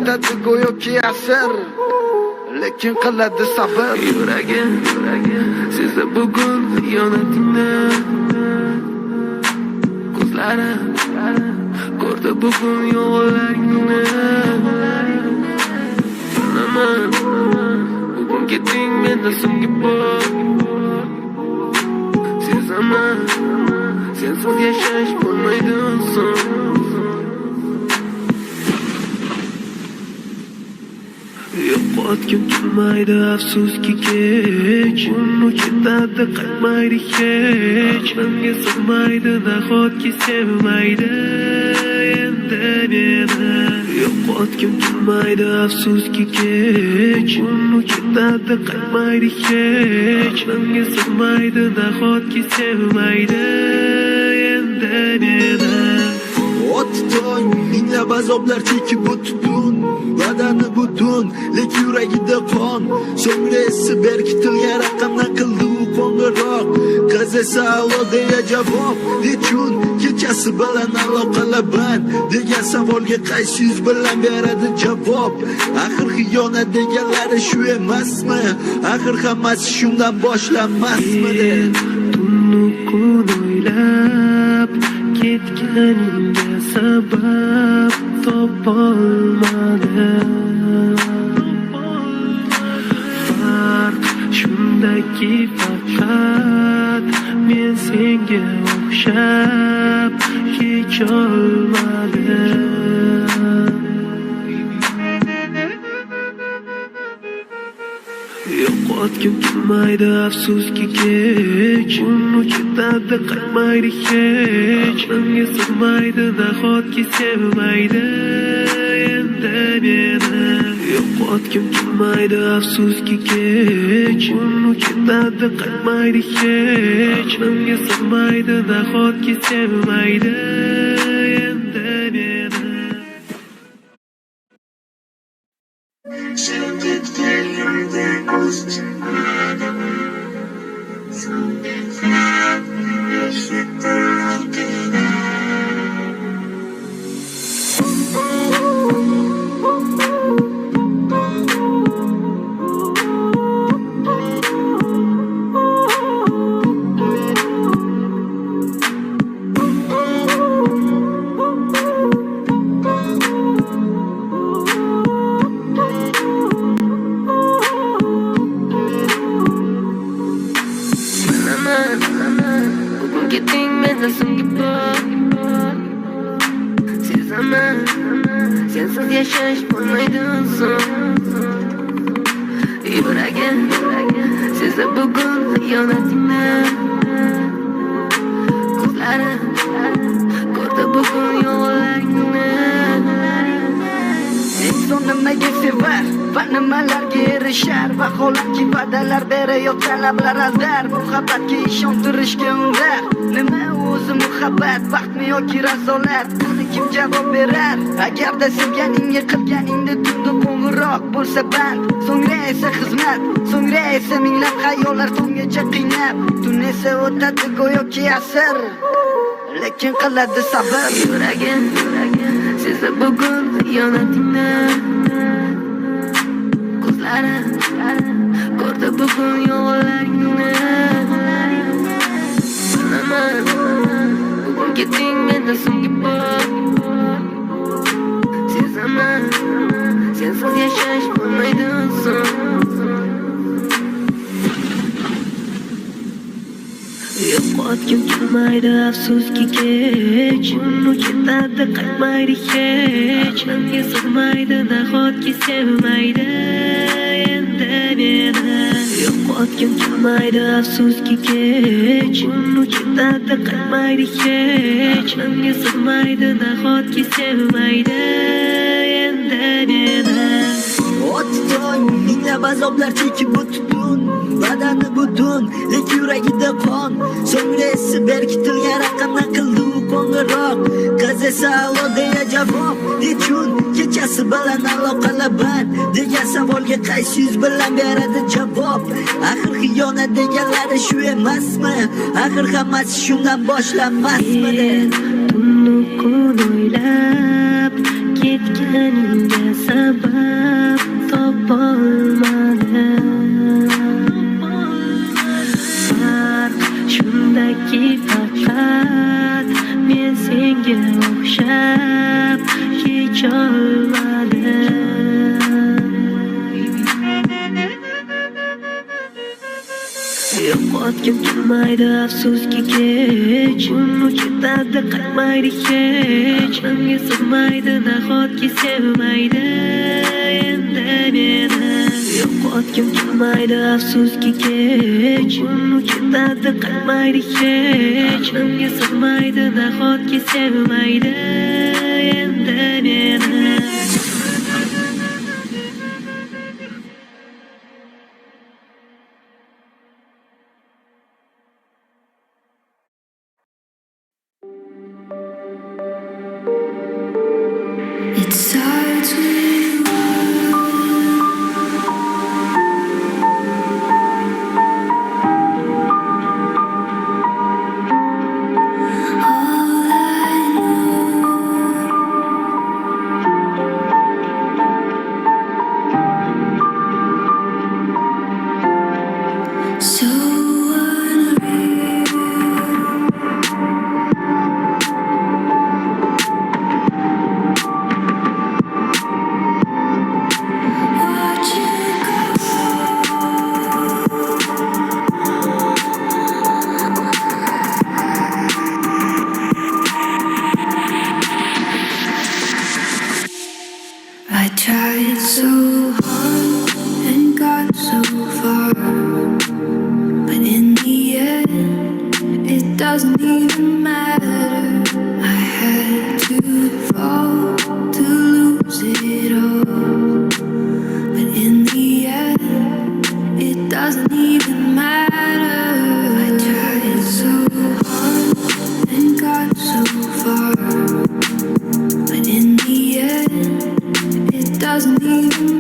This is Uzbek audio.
o'tadi go'yoki asr, lekin qiladi sabr. Yuragim sezdi bugun xiyonatingni, ko'zlarim ko'rdi bugun yolg'onlaringni. Tunaman bugun ketding mendan so'nggi bor. Sezaman sensiz yashash bo'lmaydi oson. Yo'qotgim kelmaydi afsuski kech, uni ketadi qaytmaydi hech. Menga sig'maydi nahotki sevmaydi endi meni. Yo'qotgim kelmaydi afsuski kech, uni ketadi qaytmaydi hech. Menga sig'maydi nahotki sevmaydi endi meni. O'tding minglab azoblar chekib o'tding, badani butun, lekin yuragida qon. So'ngra esi berkitilgan raqamdan qildi u qo'ng'iroq. Qiz esa alo deya javob. Nechun kechasi bilan aloqalar band degan savolga qaysi yuz bilan beradi javob? Axir xiyonat deganlari shu emasmi? Axir hammasi shundan boshlanmasmidi? Tunni kun o'ylab ketganingga sabab topolmadim. Farq shundaki faqat men senga o'xshab kecholmadim. Yo'qotgim kelmaydi afsuski kech, uni ketadi qaytmaydi hech. Menga sig'maydi nahotki sevmaydi endi meni. Yo'qotgim kelmaydi afsuski kech, uni ketadi qaytmaydi hech. Menga sig'maydi nahotki sevmaydi endi meni. Bugun ketding mendan so'nggi bor. Sezaman sensiz yashash bo'lmaydi oson. Yuragim sezdi bugun xiyonatingni, ko'zlarim ko'rdi bugun yolg'onlaringni. Inson nimaga sevar va nimalarga erishar? Vaholanki va'dalar berayotgan lablar azdar, muhabbatga ishontirishga undar. Nima o'zi muhabbat, vaqtmi yoki razolat? Buni kim javob berar? Agarda sevganingga qilganingda tunda qo'ng'iroq bo'lsa band, so'ngra esa xizmat, so'ngra esa minglab xayollar tonggacha qiynab. Tun esa o'tadi go'yoki asr, lekin qiladi sabr. Yuragim sezdi bugun xiyonatingni, ko'zlarim ko'rdi bugun yolg'onlaringni. Bilaman bugun ketding mendan so'nggi bor. Sezaman sensiz yashash bo'lmaydi oson. Yo'qotgim kelmaydi afsuski kech, uni ketadi qaytmaydi hech. Menga sig'maydi nahotki sevmaydi endi meni. Yo'qotgim kelmaydi afsuski kech, uni ketadi qaytmaydi hech. Menga sig'maydi nahotki sevmaydi endi meni. O'tding minglab azoblar chekib o'tding, badani butun, lekin yuragida qon. So'ngra esi berkitilgan raqamdan qildi u qo'ng'iroq. Qiz esa alo deya javob. Nechun kechasi bilan aloqalar band degan savolga qaysi yuz bilan beradi javob? Axir xiyonat deganlari shu emasmi? Axir hammasi shundan boshlanmasmidi? Tunni kun o'ylab ketganingga sabab yo'qotgim kelmaydi afsuski kech uni ketadi qaytmaydi hech menga sig'maydi nahotki sevmaydi endi meni yo'qotgim kelmaydi afsuski kech uni ketadi qaytmaydi hech menga sig'maydi nahotki sevmaydi endi meni It starts with all I know. So unreal. Watch you I tried so hard and got so far, but in the end, it doesn't even matter. I had to fall to lose it all, but in the end, it doesn't even matter. I tried so hard and got so far, but in the end, it doesn't even